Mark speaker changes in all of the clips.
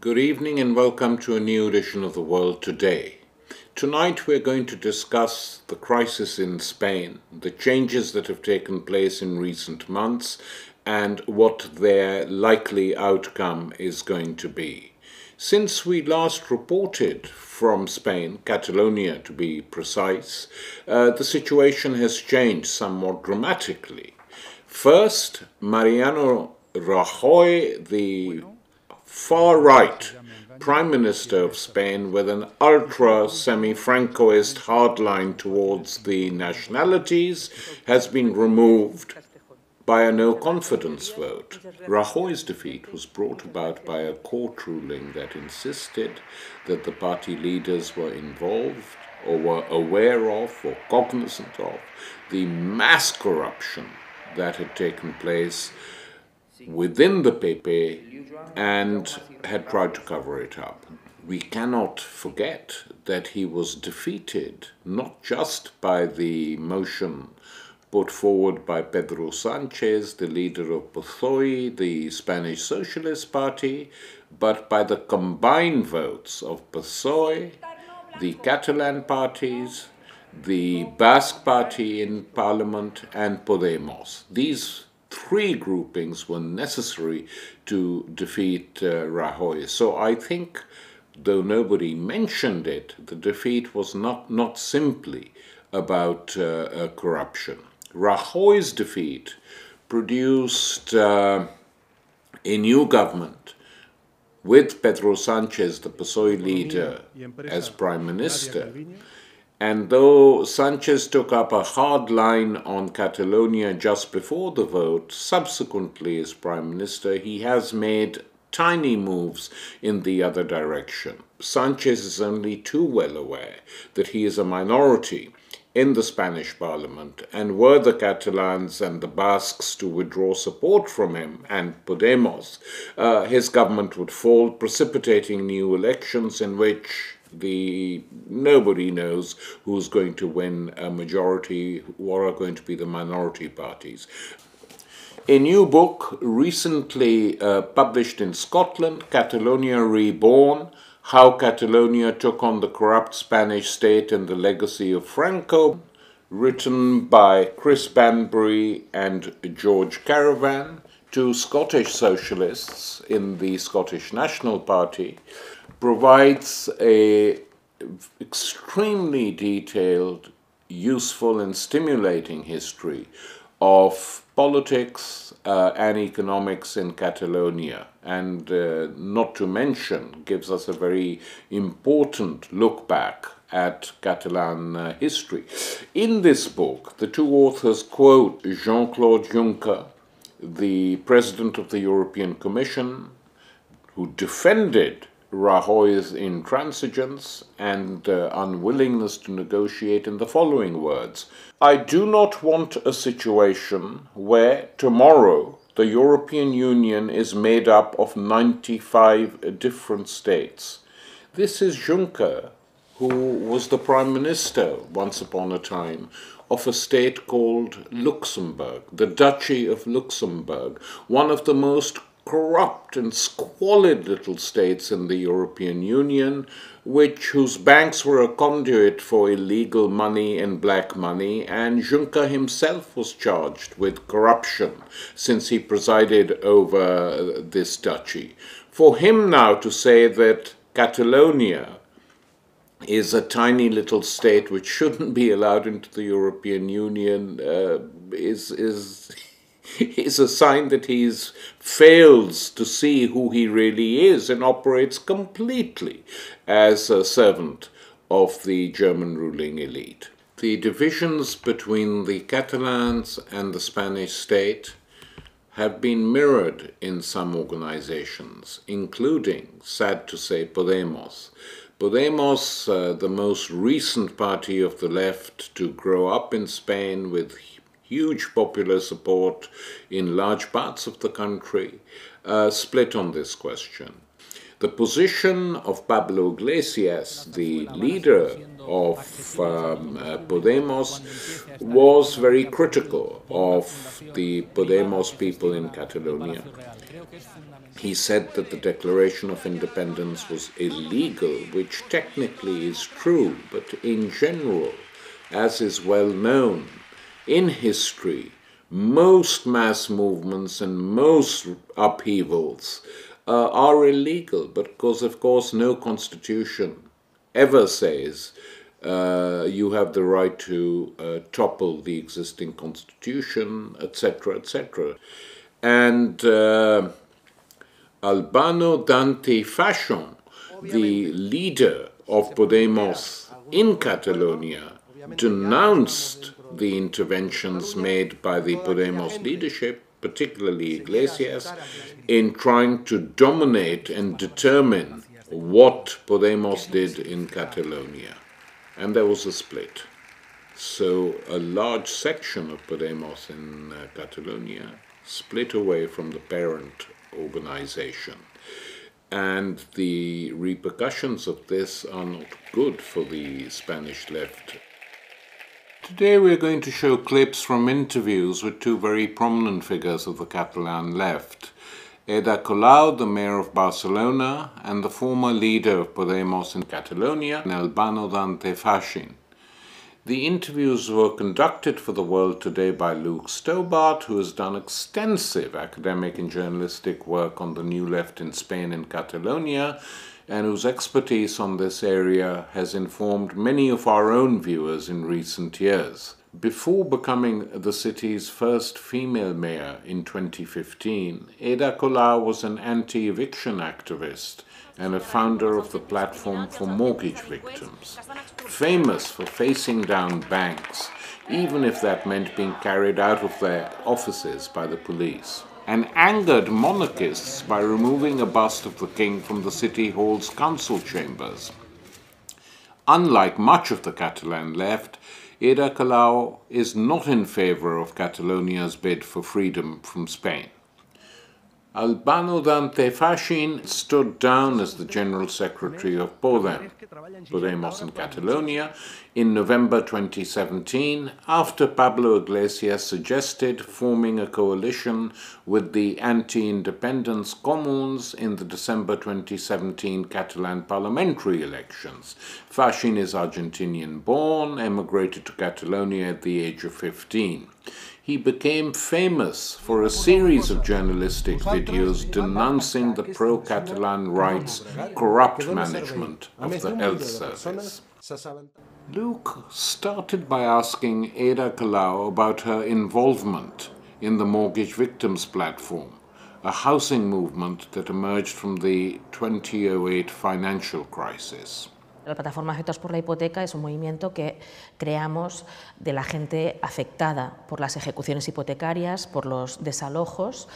Speaker 1: Good evening and welcome to a new edition of The World Today. Tonight we're going to discuss the crisis in Spain, the changes that have taken place in recent months, and what their likely outcome is going to be. Since we last reported from Spain, Catalonia to be precise, the situation has changed somewhat dramatically. First, Mariano Rajoy, the far-right Prime Minister of Spain with an ultra-semi-Francoist hardline towards the nationalities, has been removed by a no-confidence vote. Rajoy's defeat was brought about by a court ruling that insisted that the party leaders were involved or were aware of or cognizant of the mass corruption that had taken place within the PP and had tried to cover it up. We cannot forget that he was defeated not just by the motion put forward by Pedro Sánchez, the leader of PSOE, the Spanish Socialist Party, but by the combined votes of PSOE, the Catalan parties, the Basque Party in Parliament, and Podemos. These three groupings were necessary to defeat Rajoy. So I think, though nobody mentioned it, the defeat was not simply about corruption. Rajoy's defeat produced a new government with Pedro Sánchez, the PSOE leader, as Prime Minister. And though Sánchez took up a hard line on Catalonia just before the vote, subsequently as Prime Minister, he has made tiny moves in the other direction. Sánchez is only too well aware that he is a minority in the Spanish Parliament, and were the Catalans and the Basques to withdraw support from him and Podemos, his government would fall, precipitating new elections in which nobody knows who's going to win a majority, who are going to be the minority parties. A new book recently published in Scotland, Catalonia Reborn, How Catalonia Took on the Corrupt Spanish State and the Legacy of Franco, written by Chris Banbury and George Caravan, two Scottish socialists in the Scottish National Party, provides an extremely detailed, useful and stimulating history of politics and economics in Catalonia, and not to mention gives us a very important look back at Catalan history. In this book, the two authors quote Jean-Claude Juncker, the President of the European Commission, who defended Rajoy's intransigence and unwillingness to negotiate in the following words: "I do not want a situation where tomorrow the European Union is made up of 95 different states." This is Juncker, who was the Prime Minister once upon a time of a state called Luxembourg, the Duchy of Luxembourg, one of the most corrupt and squalid little states in the European Union, whose banks were a conduit for illegal money and black money, and Juncker himself was charged with corruption since he presided over this duchy. For him now to say that Catalonia is a tiny little state which shouldn't be allowed into the European Union is a sign that he fails to see who he really is and operates completely as a servant of the German ruling elite. The divisions between the Catalans and the Spanish state have been mirrored in some organizations, including, sad to say, Podemos. Podemos, the most recent party of the left to grow up in Spain with huge popular support in large parts of the country, split on this question. The position of Pablo Iglesias, the leader of Podemos was very critical of the Podemos people in Catalonia. He said that the declaration of independence was illegal, which technically is true, but in general, as is well known in history, most mass movements and most upheavals are illegal, because of course no constitution ever says you have the right to topple the existing constitution, etc., etc. And Albano-Dante Fachin, the leader of Podemos in Catalonia, denounced the interventions made by the Podemos leadership, particularly Iglesias, in trying to dominate and determine what Podemos did in Catalonia. And there was a split. So a large section of Podemos in Catalonia split away from the parent organization. And the repercussions of this are not good for the Spanish left. Today we're going to show clips from interviews with two very prominent figures of the Catalan left, Ada Colau, the mayor of Barcelona, and the former leader of Podemos in Catalonia, Albano-Dante Fachin. The interviews were conducted for the World Today by Luke Stobart, who has done extensive academic and journalistic work on the New Left in Spain and Catalonia, and whose expertise on this area has informed many of our own viewers in recent years. Before becoming the city's first female mayor in 2015, Ada Colau was an anti-eviction activist and a founder of the Platform for Mortgage Victims, famous for facing down banks, even if that meant being carried out of their offices by the police, and angered monarchists by removing a bust of the king from the city hall's council chambers. Unlike much of the Catalan left, Ada Colau is not in favor of Catalonia's bid for freedom from Spain. Albano-Dante Fachin stood down as the General Secretary of Podemos in Catalonia in November 2017 after Pablo Iglesias suggested forming a coalition with the anti-independence Comuns in the December 2017 Catalan parliamentary elections. Fachin is Argentinian-born, emigrated to Catalonia at the age of 15. He became famous for a series of journalistic videos denouncing the pro-Catalan right's corrupt management of the health service. Luke started by asking Ada Colau about her involvement in the Mortgage Victims Platform, a housing movement that emerged from the 2008 financial crisis.
Speaker 2: La plataforma Afectados por la Hipoteca es un movimiento que creamos de la gente afectada por las ejecuciones hipotecarias, por los desalojos,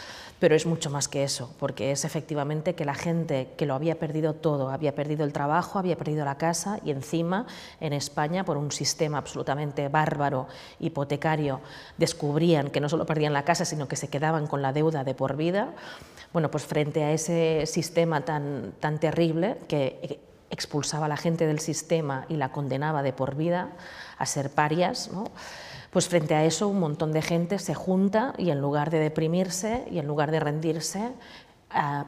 Speaker 2: pero es mucho más que eso, porque es efectivamente que la gente que lo había perdido todo, había perdido el trabajo, había perdido la casa y encima en España por un sistema absolutamente bárbaro hipotecario descubrían que no solo perdían la casa sino que se quedaban con la deuda de por vida. Bueno, pues frente a ese sistema tan terrible que expulsaba a la gente del sistema y la condenaba de por vida a ser parias, ¿no? Pues frente a eso un montón de gente se junta y en lugar de deprimirse y en lugar de rendirse,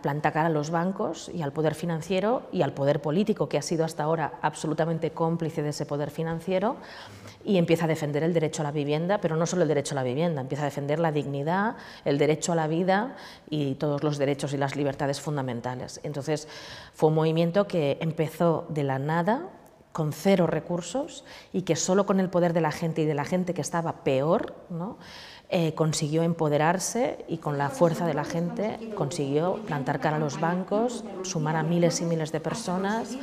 Speaker 2: planta cara a los bancos y al poder financiero y al poder político, que ha sido hasta ahora absolutamente cómplice de ese poder financiero, y empieza a defender el derecho a la vivienda, pero no solo el derecho a la vivienda, empieza a defender la dignidad, el derecho a la vida y todos los derechos y las libertades fundamentales. Entonces fue un movimiento que empezó de la nada, con cero recursos, y que solo con el poder de la gente y de la gente que estaba peor, ¿no?, consiguió empoderarse y con la fuerza de la gente consiguió plantar cara a los bancos, sumar a miles y miles de personas,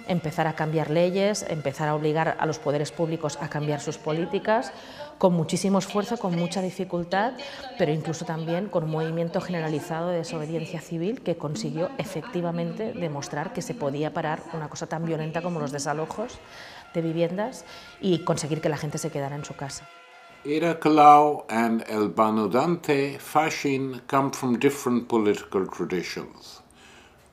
Speaker 2: empezar a cambiar leyes, empezar a obligar a los poderes públicos a cambiar sus políticas, con muchísimo esfuerzo, con mucha dificultad, pero incluso también con un movimiento generalizado de desobediencia civil que consiguió efectivamente demostrar que se podía parar una cosa tan violenta como los desalojos de viviendas y conseguir que la gente se quedara en su casa.
Speaker 1: Ada Colau and Albano-Dante Fachin come from different political traditions.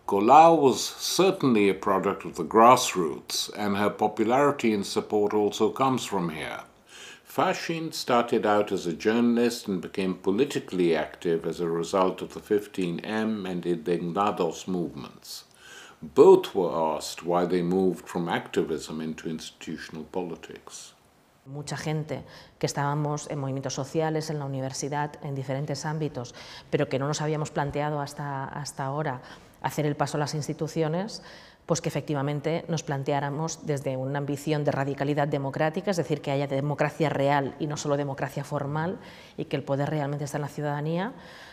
Speaker 1: Colau was certainly a product of the grassroots, and her popularity and support also comes from here. Fachin started out as a journalist and became politically active as a result of the 15M and Indignados movements. Both were asked why they moved from activism into institutional politics.
Speaker 2: Mucha gente que estábamos en movimientos sociales, en la universidad, en diferentes ámbitos, pero que no nos habíamos planteado hasta ahora hacer el paso a las instituciones, pues que efectivamente nos planteáramos desde una ambición de radicalidad democrática, es decir, que haya democracia real y no solo democracia formal, y que el poder realmente está en la ciudadanía.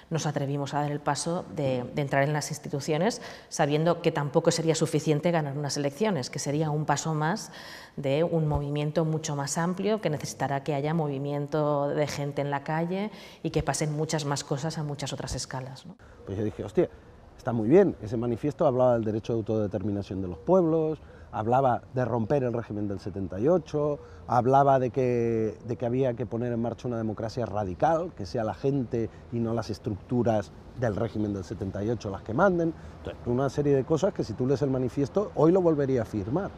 Speaker 2: Nos atrevimos a dar el paso de entrar en las instituciones, sabiendo que tampoco sería suficiente ganar unas elecciones, que sería un paso más de un movimiento mucho más amplio, que necesitará que haya movimiento de gente en la calle y que pasen muchas más cosas a muchas otras escalas, ¿no?
Speaker 3: Pues yo dije, hostia, está muy bien, ese manifiesto hablaba del derecho de autodeterminación de los pueblos, hablaba de romper el régimen del 78, hablaba de que había que poner en marcha una democracia radical, que sea la gente y no las estructuras del régimen del 78 las que manden. Entonces, una serie de cosas que si tú lees el manifiesto, hoy lo volvería a firmar.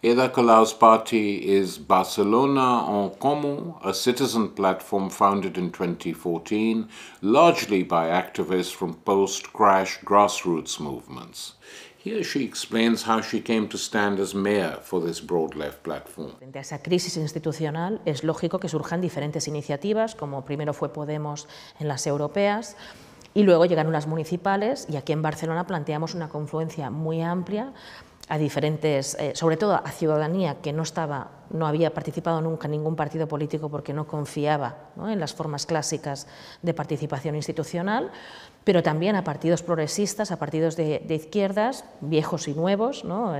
Speaker 1: Ada Colau's party is Barcelona en Comú, a citizen platform founded in 2014, largely by activists from post-crash grassroots movements. Here she explains how she came to stand as mayor for this broad left platform.
Speaker 2: Frente a esa crisis institucional es lógico que surjan diferentes iniciativas, como primero fue Podemos en las europeas, y luego llegaron las municipales, y aquí en Barcelona planteamos una confluencia muy amplia a diferentes, sobre todo a ciudadanía que no había participado nunca en ningún partido político porque no confiaba, ¿no?, en las formas clásicas de participación institucional, pero también a partidos progresistas, a partidos de izquierdas, viejos y nuevos, ¿no?,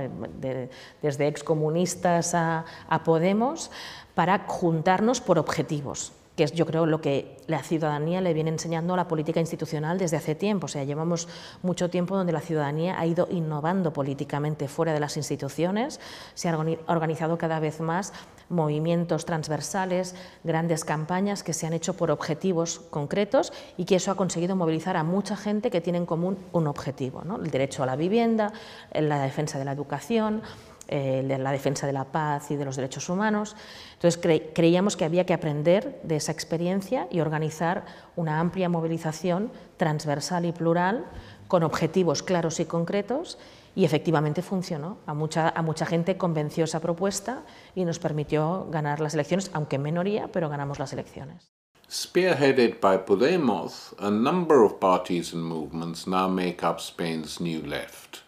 Speaker 2: desde excomunistas a Podemos, para juntarnos por objetivos, que es, yo creo, lo que la ciudadanía le viene enseñando a la política institucional desde hace tiempo. O sea, llevamos mucho tiempo donde la ciudadanía ha ido innovando políticamente fuera de las instituciones, se han organizado cada vez más movimientos transversales, grandes campañas que se han hecho por objetivos concretos, y que eso ha conseguido movilizar a mucha gente que tiene en común un objetivo, ¿no?, el derecho a la vivienda, la defensa de la educación, la defensa de la paz y de los derechos humanos. Entonces creíamos que había que aprender de esa experiencia y organizar una amplia movilización transversal y plural con objetivos claros y concretos, y efectivamente funcionó. A mucha gente convenció esa propuesta y nos permitió ganar las elecciones, aunque en minoría, pero ganamos las elecciones.
Speaker 1: Spearheaded by Podemos, a number of parties and movements now make up Spain's New Left.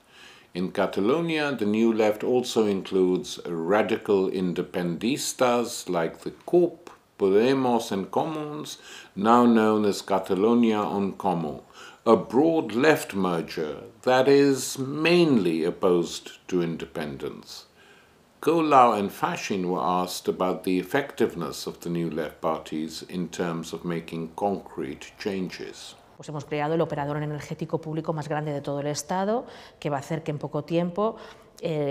Speaker 1: In Catalonia, the New Left also includes radical independistas like the CUP, Podemos and Comuns, now known as Catalunya en Comú, a broad left merger that is mainly opposed to independence. Colau and Fachin were asked about the effectiveness of the New Left parties in terms of making concrete changes.
Speaker 2: Pues hemos creado el operador energético público más grande de todo el Estado, que va a hacer que en poco tiempo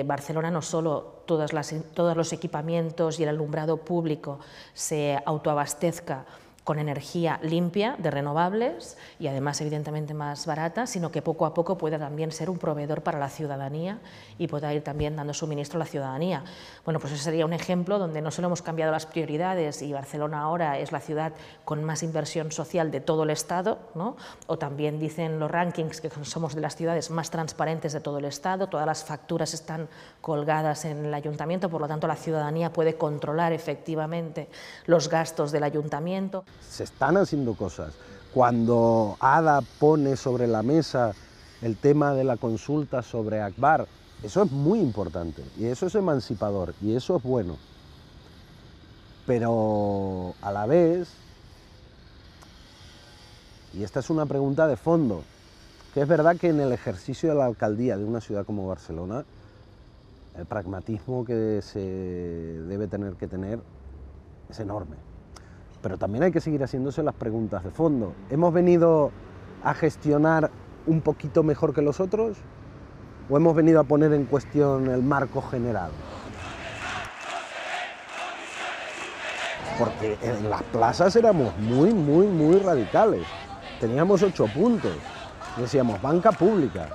Speaker 2: Barcelona no solo todos los equipamientos y el alumbrado público se autoabastezca con energía limpia, de renovables, y además evidentemente más barata, sino que poco a poco pueda también ser un proveedor para la ciudadanía y pueda ir también dando suministro a la ciudadanía. Bueno, pues ese sería un ejemplo donde no solo hemos cambiado las prioridades y Barcelona ahora es la ciudad con más inversión social de todo el Estado, ¿no?, o también dicen los rankings que somos de las ciudades más transparentes de todo el Estado, todas las facturas están colgadas en el ayuntamiento, por lo tanto la ciudadanía puede controlar efectivamente los gastos del ayuntamiento.
Speaker 3: Se están haciendo cosas. Cuando Ada pone sobre la mesa el tema de la consulta sobre Akbar, eso es muy importante y eso es emancipador y eso es bueno. Pero a la vez, y esta es una pregunta de fondo, que es verdad que en el ejercicio de la alcaldía de una ciudad como Barcelona, el pragmatismo que se debe tener que tener es enorme. Pero también hay que seguir haciéndose las preguntas de fondo. ¿Hemos venido a gestionar un poquito mejor que los otros? ¿O hemos venido a poner en cuestión el marco general? Porque en las plazas éramos muy radicales. Teníamos 8 puntos. Decíamos banca pública,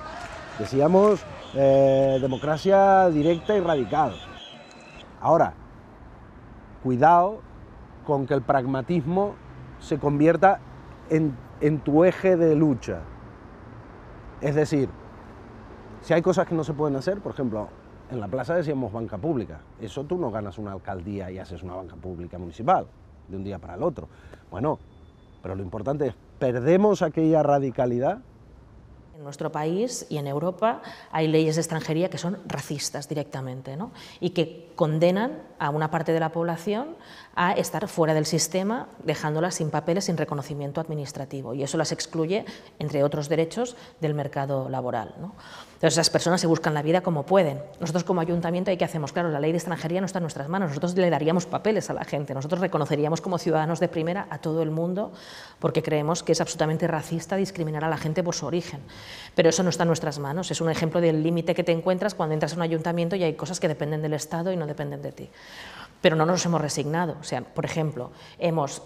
Speaker 3: Decíamos democracia directa y radical. Ahora, cuidado con que el pragmatismo se convierta en tu eje de lucha. Es decir, si hay cosas que no se pueden hacer, por ejemplo, en la plaza decíamos banca pública. Eso tú no ganas una alcaldía y haces una banca pública municipal de un día para el otro. Bueno, pero lo importante es, ¿perdemos aquella radicalidad?
Speaker 2: En nuestro país y en Europa hay leyes de extranjería que son racistas directamente, ¿no? Y que condenan a una parte de la población a estar fuera del sistema, dejándolas sin papeles, sin reconocimiento administrativo, y eso las excluye, entre otros derechos, del mercado laboral, ¿no? Entonces esas personas se buscan la vida como pueden. Nosotros como ayuntamiento, ¿qué hacemos? Claro, la ley de extranjería no está en nuestras manos, nosotros le daríamos papeles a la gente, nosotros reconoceríamos como ciudadanos de primera a todo el mundo, porque creemos que es absolutamente racista discriminar a la gente por su origen. Pero eso no está en nuestras manos, es un ejemplo del límite que te encuentras cuando entras en un ayuntamiento y hay cosas que dependen del Estado y no dependen de ti. Pero no nos hemos resignado. O sea, por ejemplo, hemos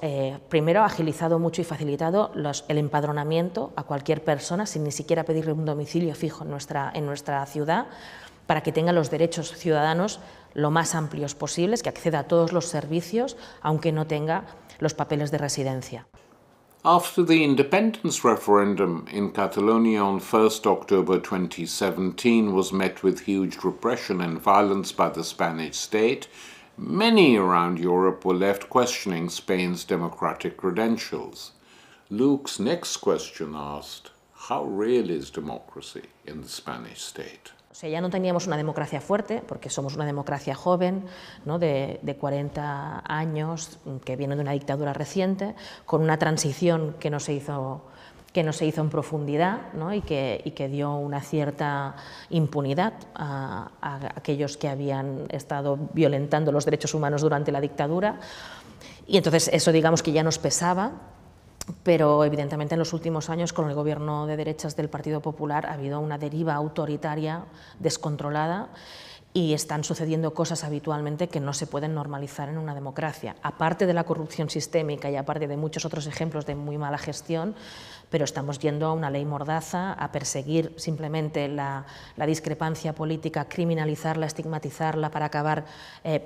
Speaker 2: primero agilizado mucho y facilitado el empadronamiento a cualquier persona sin ni siquiera pedirle un domicilio fijo en nuestra ciudad, para que tenga los derechos ciudadanos lo más amplios posibles, que acceda a todos los servicios, aunque no tenga los papeles de residencia.
Speaker 1: After the independence referendum in Catalonia on 1st October 2017 was met with huge repression and violence by the Spanish state, many around Europe were left questioning Spain's democratic credentials. Luke's next question asked, how real is democracy in the Spanish state?
Speaker 2: O sea, ya no teníamos una democracia fuerte, porque somos una democracia joven, ¿no? de 40 años, que viene de una dictadura reciente, con una transición que no se hizo en profundidad, ¿no? y que dio una cierta impunidad a aquellos que habían estado violentando los derechos humanos durante la dictadura. Y entonces eso, digamos, que ya nos pesaba. Pero evidentemente en los últimos años, con el gobierno de derechas del Partido Popular, ha habido una deriva autoritaria descontrolada y están sucediendo cosas habitualmente que no se pueden normalizar en una democracia. Aparte de la corrupción sistémica y aparte de muchos otros ejemplos de muy mala gestión, pero estamos yendo a una ley mordaza, a perseguir simplemente la discrepancia política, criminalizarla, estigmatizarla para acabar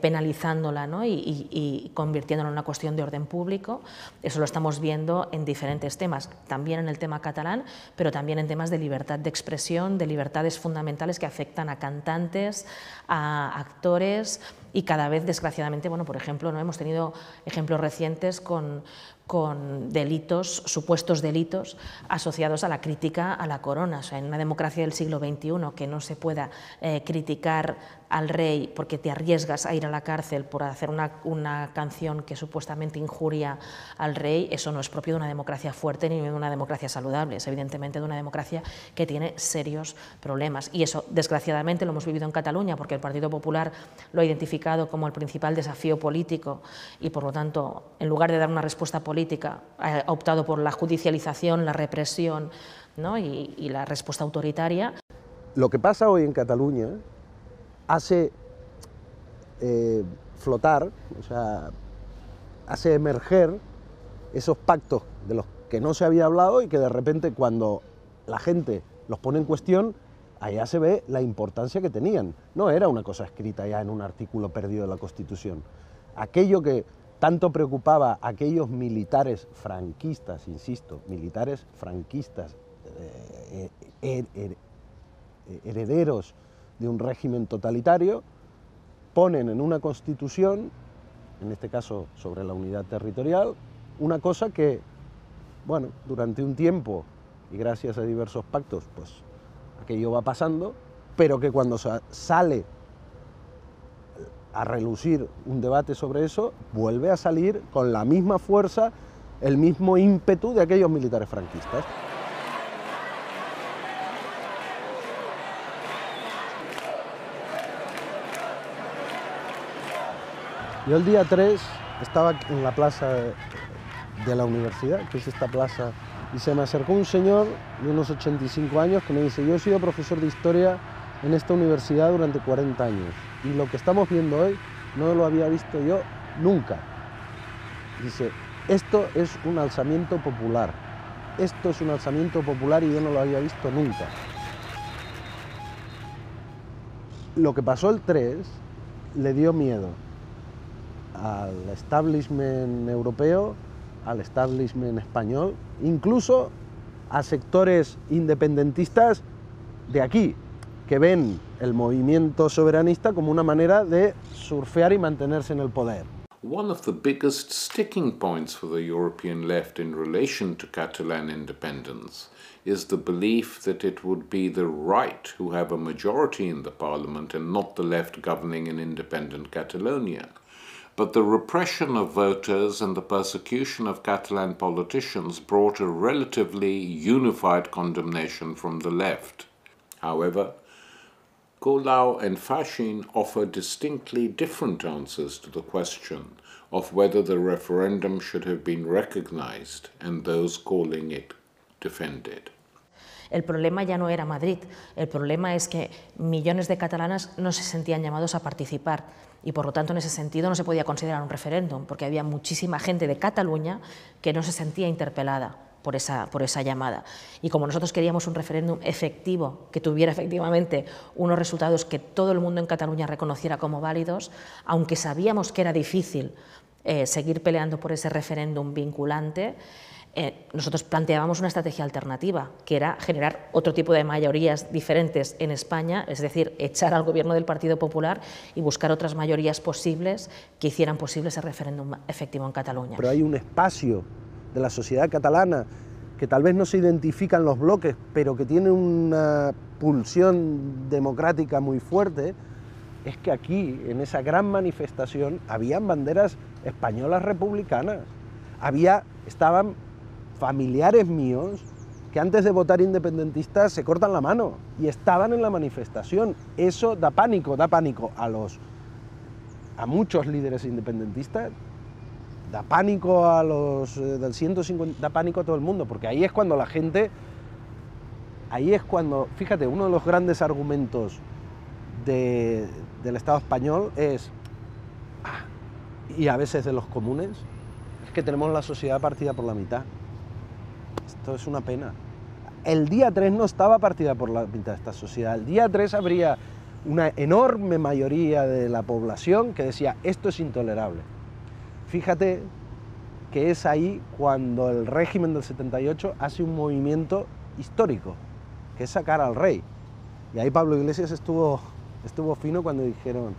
Speaker 2: penalizándola, ¿no? y convirtiéndola en una cuestión de orden público. Eso lo estamos viendo en diferentes temas, también en el tema catalán, pero también en temas de libertad de expresión, de libertades fundamentales que afectan a cantantes, a actores y cada vez, desgraciadamente, bueno, por ejemplo, ¿no? hemos tenido ejemplos recientes con delitos, supuestos delitos asociados a la crítica a la corona. O sea, en una democracia del siglo XXI que no se pueda criticar al rey porque te arriesgas a ir a la cárcel por hacer una canción que supuestamente injuria al rey, eso no es propio de una democracia fuerte ni de una democracia saludable, es evidentemente de una democracia que tiene serios problemas. Y eso, desgraciadamente, lo hemos vivido en Cataluña, porque el Partido Popular lo ha identificado como el principal desafío político y, por lo tanto, en lugar de dar una respuesta política, ha optado por la judicialización, la represión, ¿no? y la respuesta autoritaria.
Speaker 3: Lo que pasa hoy en Cataluña hace flotar, o sea, hace emerger esos pactos de los que no se había hablado y que de repente, cuando la gente los pone en cuestión, allá se ve la importancia que tenían. No era una cosa escrita ya en un artículo perdido de la Constitución. Aquello que tanto preocupaba a aquellos militares franquistas, insisto, militares franquistas, herederos de un régimen totalitario, ponen en una Constitución, en este caso sobre la unidad territorial, una cosa que, bueno, durante un tiempo y gracias a diversos pactos, pues aquello va pasando, pero que cuando sale a relucir un debate sobre eso, vuelve a salir con la misma fuerza, el mismo ímpetu de aquellos militares franquistas. Yo el día 3 estaba en la plaza de la universidad, que es esta plaza, y se me acercó un señor de unos 85 años que me dice: yo he sido profesor de historia en esta universidad durante 40 años y lo que estamos viendo hoy no lo había visto yo nunca. Dice, esto es un alzamiento popular, esto es un alzamiento popular y yo no lo había visto nunca. Lo que pasó el 3 le dio miedo al establishment europeo, al establishment español, incluso a sectores independentistas de aquí, que ven el movimiento soberanista como una manera de surfear y mantenerse en el poder.
Speaker 1: One of the biggest sticking points for the European left in relation to Catalan independence is the belief that it would be the right who have a majority in the parliament and not the left governing an independent Catalonia. But the repression of voters and the persecution of Catalan politicians brought a relatively unified condemnation from the left. However, Colau and Fachin offer distinctly different answers to the question of whether the referendum should have been recognized and those calling it defended.
Speaker 2: El problema ya no era Madrid, el problema es que millones de catalanas no se sentían llamados a participar y por lo tanto en ese sentido no se podía considerar un referéndum porque había muchísima gente de Cataluña que no se sentía interpelada por esa llamada. Y como nosotros queríamos un referéndum efectivo, que tuviera efectivamente unos resultados que todo el mundo en Cataluña reconociera como válidos, aunque sabíamos que era difícil seguir peleando por ese referéndum vinculante, nosotros planteábamos una estrategia alternativa, que era generar otro tipo de mayorías diferentes en España, es decir, echar al gobierno del Partido Popular y buscar otras mayorías posibles que hicieran posible ese referéndum efectivo en Cataluña.
Speaker 3: Pero hay un espacio de la sociedad catalana que tal vez no se identifica en los bloques, pero que tiene una pulsión democrática muy fuerte, es que aquí, en esa gran manifestación, habían banderas españolas republicanas. Estaban familiares míos que antes de votar independentistas se cortan la mano y estaban en la manifestación. Eso da pánico a muchos líderes independentistas, da pánico a los del 150, da pánico a todo el mundo, porque ahí es cuando la gente, fíjate, uno de los grandes argumentos del Estado español es, y a veces de los comunes, es que tenemos la sociedad partida por la mitad. Esto es una pena. El día 3 no estaba partida por la mitad de esta sociedad. El día 3 habría una enorme mayoría de la población que decía, esto es intolerable. Fíjate que es ahí cuando el régimen del 78 hace un movimiento histórico, que es sacar al rey. Y ahí Pablo Iglesias estuvo fino cuando dijeron,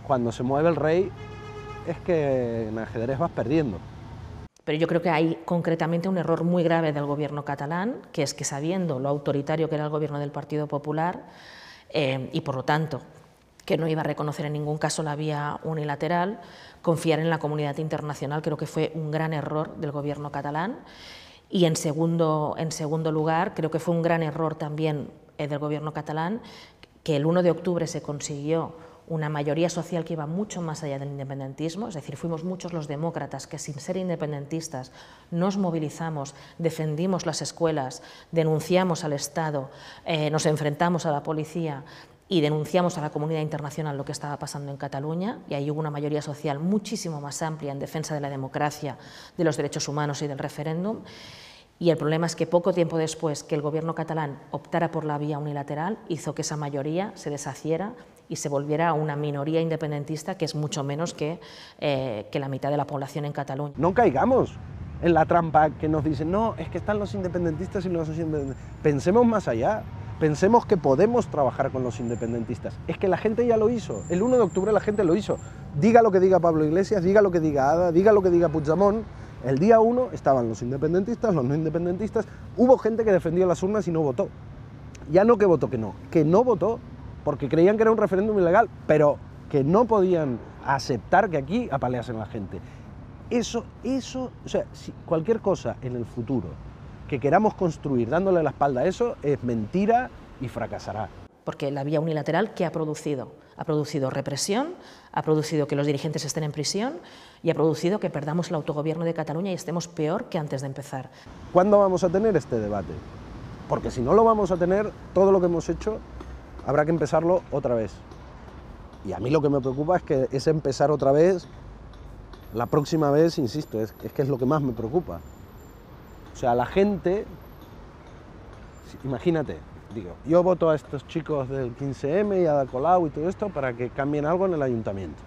Speaker 3: cuando se mueve el rey es que en ajedrez vas perdiendo.
Speaker 2: Pero yo creo que hay concretamente un error muy grave del gobierno catalán, que es que sabiendo lo autoritario que era el gobierno del Partido Popular y por lo tanto que no iba a reconocer en ningún caso la vía unilateral, confiar en la comunidad internacional creo que fue un gran error del gobierno catalán. Y en segundo lugar, creo que fue un gran error también del gobierno catalán que el 1 de octubre se consiguió una mayoría social que iba mucho más allá del independentismo, es decir, fuimos muchos los demócratas que sin ser independentistas nos movilizamos, defendimos las escuelas, denunciamos al Estado, nos enfrentamos a la policía y denunciamos a la comunidad internacional lo que estaba pasando en Cataluña, y ahí hubo una mayoría social muchísimo más amplia en defensa de la democracia, de los derechos humanos y del referéndum. Y el problema es que poco tiempo después que el gobierno catalán optara por la vía unilateral, hizo que esa mayoría se deshaciera y se volviera a una minoría independentista que es mucho menos que la mitad de la población en Cataluña.
Speaker 3: No caigamos en la trampa que nos dicen, no, es que están los independentistas y los independentistas. Pensemos más allá. Pensemos que podemos trabajar con los independentistas. Es que la gente ya lo hizo. El 1 de octubre la gente lo hizo. Diga lo que diga Pablo Iglesias, diga lo que diga Ada, diga lo que diga Puigdemont. El día 1 estaban los independentistas, los no independentistas. Hubo gente que defendió las urnas y no votó. Ya no que votó que no votó porque creían que era un referéndum ilegal, pero que no podían aceptar que aquí apaleasen a la gente. Eso, o sea, si cualquier cosa en el futuro que queramos construir dándole la espalda a eso es mentira y fracasará.
Speaker 2: Porque la vía unilateral, ¿qué ha producido? Ha producido represión, ha producido que los dirigentes estén en prisión y ha producido que perdamos el autogobierno de Cataluña y estemos peor que antes de empezar.
Speaker 3: ¿Cuándo vamos a tener este debate? Porque si no lo vamos a tener, todo lo que hemos hecho habrá que empezarlo otra vez. Y a mí lo que me preocupa es que ese empezar otra vez, la próxima vez, insisto, es que es lo que más me preocupa. O sea, la gente, imagínate, digo, yo voto a estos chicos del 15M y a Ada Colau y todo esto para que cambien algo en el ayuntamiento.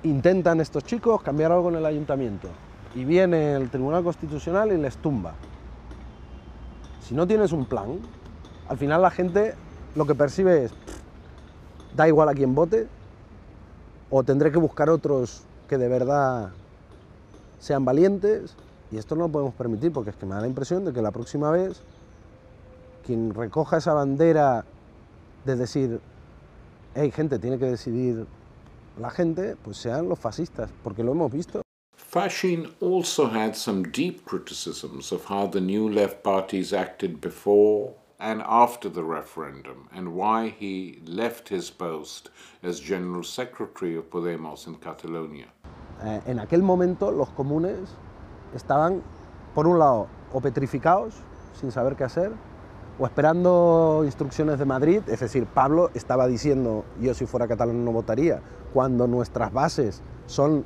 Speaker 3: Intentan estos chicos cambiar algo en el ayuntamiento y viene el Tribunal Constitucional y les tumba. Si no tienes un plan, al final la gente lo que percibe es, da igual a quién vote, o tendré que buscar otros que de verdad sean valientes, y esto no lo podemos permitir, porque es que me da la impresión de que la próxima vez quien recoja esa bandera de decir, hey, gente, tiene que decidir la gente, pues sean los fascistas, porque lo hemos visto.
Speaker 1: Fachin also had some deep criticisms of how the new left parties acted before and after the referendum, and why he left his post as General Secretary of Podemos in Catalonia.
Speaker 3: En aquel momento los comunes estaban, por un lado, o petrificados, sin saber qué hacer, o esperando instrucciones de Madrid. Es decir, Pablo estaba diciendo, yo si fuera catalán no votaría, cuando nuestras bases son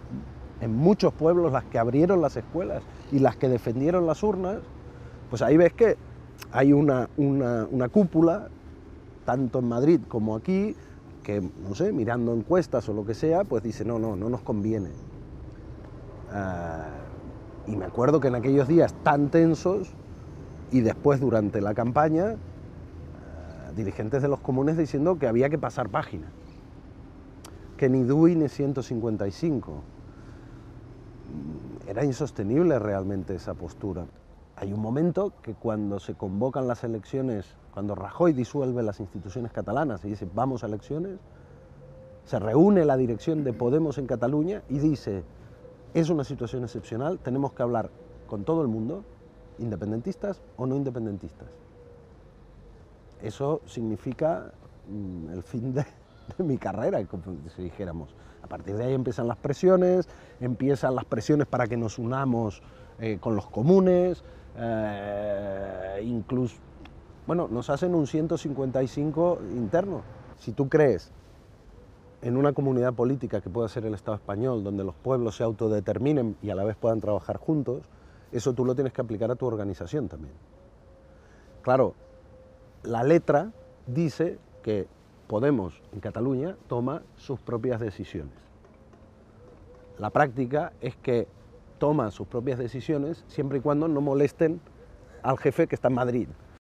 Speaker 3: en muchos pueblos las que abrieron las escuelas y las que defendieron las urnas. Pues ahí ves que hay una cúpula, tanto en Madrid como aquí, que, no sé, mirando encuestas o lo que sea, pues dice, no nos conviene. Y me acuerdo que en aquellos días tan tensos, y después durante la campaña, dirigentes de los comunes diciendo que había que pasar página, que ni DUI ni 155. Era insostenible realmente esa postura. Hay un momento que cuando se convocan las elecciones, cuando Rajoy disuelve las instituciones catalanas y dice vamos a elecciones, se reúne la dirección de Podemos en Cataluña y dice, es una situación excepcional, tenemos que hablar con todo el mundo, independentistas o no independentistas. Eso significa el fin de mi carrera, como si dijéramos. A partir de ahí empiezan las presiones para que nos unamos con los comunes, incluso, bueno, nos hacen un 155 interno. Si tú crees en una comunidad política que pueda ser el Estado español, donde los pueblos se autodeterminen y a la vez puedan trabajar juntos, eso tú lo tienes que aplicar a tu organización también. Claro, la letra dice que Podemos en Cataluña toma sus propias decisiones. La práctica es que toma sus propias decisiones siempre y cuando no molesten al jefe que está en Madrid.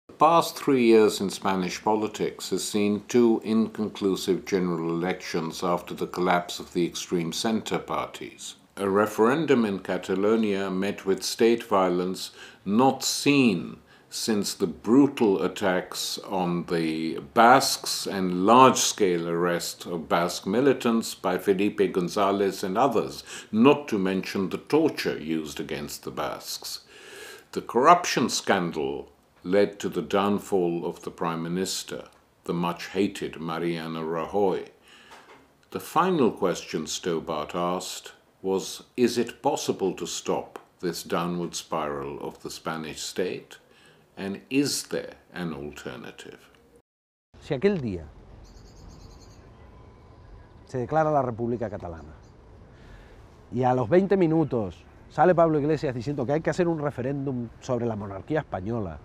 Speaker 1: The past 3 years in Spanish politics has seen 2 inconclusive general elections after the collapse of the extreme centre parties. A referendum in Catalonia met with state violence not seen since the brutal attacks on the Basques and large-scale arrest of Basque militants by Felipe González and others, not to mention the torture used against the Basques. The corruption scandal led to the downfall of the Prime Minister, the much-hated Mariano Rajoy. The final question Stobart asked was, is it possible to stop this downward spiral of the Spanish state? And is there an alternative?
Speaker 3: Si aquel día se declara la República Catalana y a los 20 minutos sale Pablo Iglesias diciendo que hay que hacer un referéndum sobre la monarquía española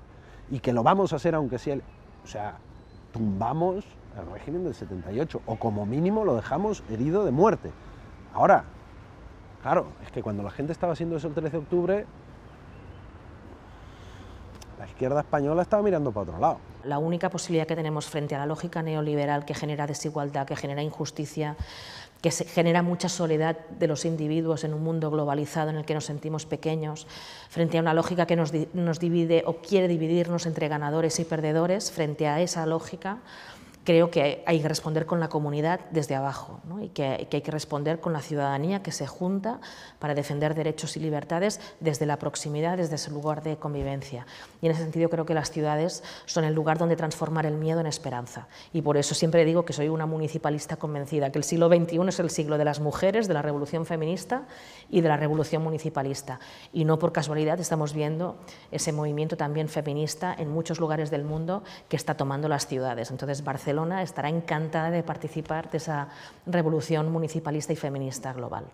Speaker 3: y que lo vamos a hacer aunque sea... O sea, tumbamos el régimen del 78 o como mínimo lo dejamos herido de muerte. Ahora, claro, es que cuando la gente estaba haciendo eso el 13 de octubre, la izquierda española estaba mirando para otro lado.
Speaker 2: La única posibilidad que tenemos frente a la lógica neoliberal que genera desigualdad, que genera injusticia, que genera mucha soledad de los individuos en un mundo globalizado en el que nos sentimos pequeños, frente a una lógica que nos divide o quiere dividirnos entre ganadores y perdedores, frente a esa lógica, creo que hay que responder con la comunidad desde abajo, ¿no? y que hay que responder con la ciudadanía que se junta para defender derechos y libertades desde la proximidad, desde ese lugar de convivencia. Y en ese sentido creo que las ciudades son el lugar donde transformar el miedo en esperanza. Y por eso siempre digo que soy una municipalista convencida, que el siglo XXI es el siglo de las mujeres, de la revolución feminista y de la revolución municipalista. Y no por casualidad estamos viendo ese movimiento también feminista en muchos lugares del mundo que está tomando las ciudades. Entonces Barcelona estará encantada de participar de esa revolución municipalista y feminista global.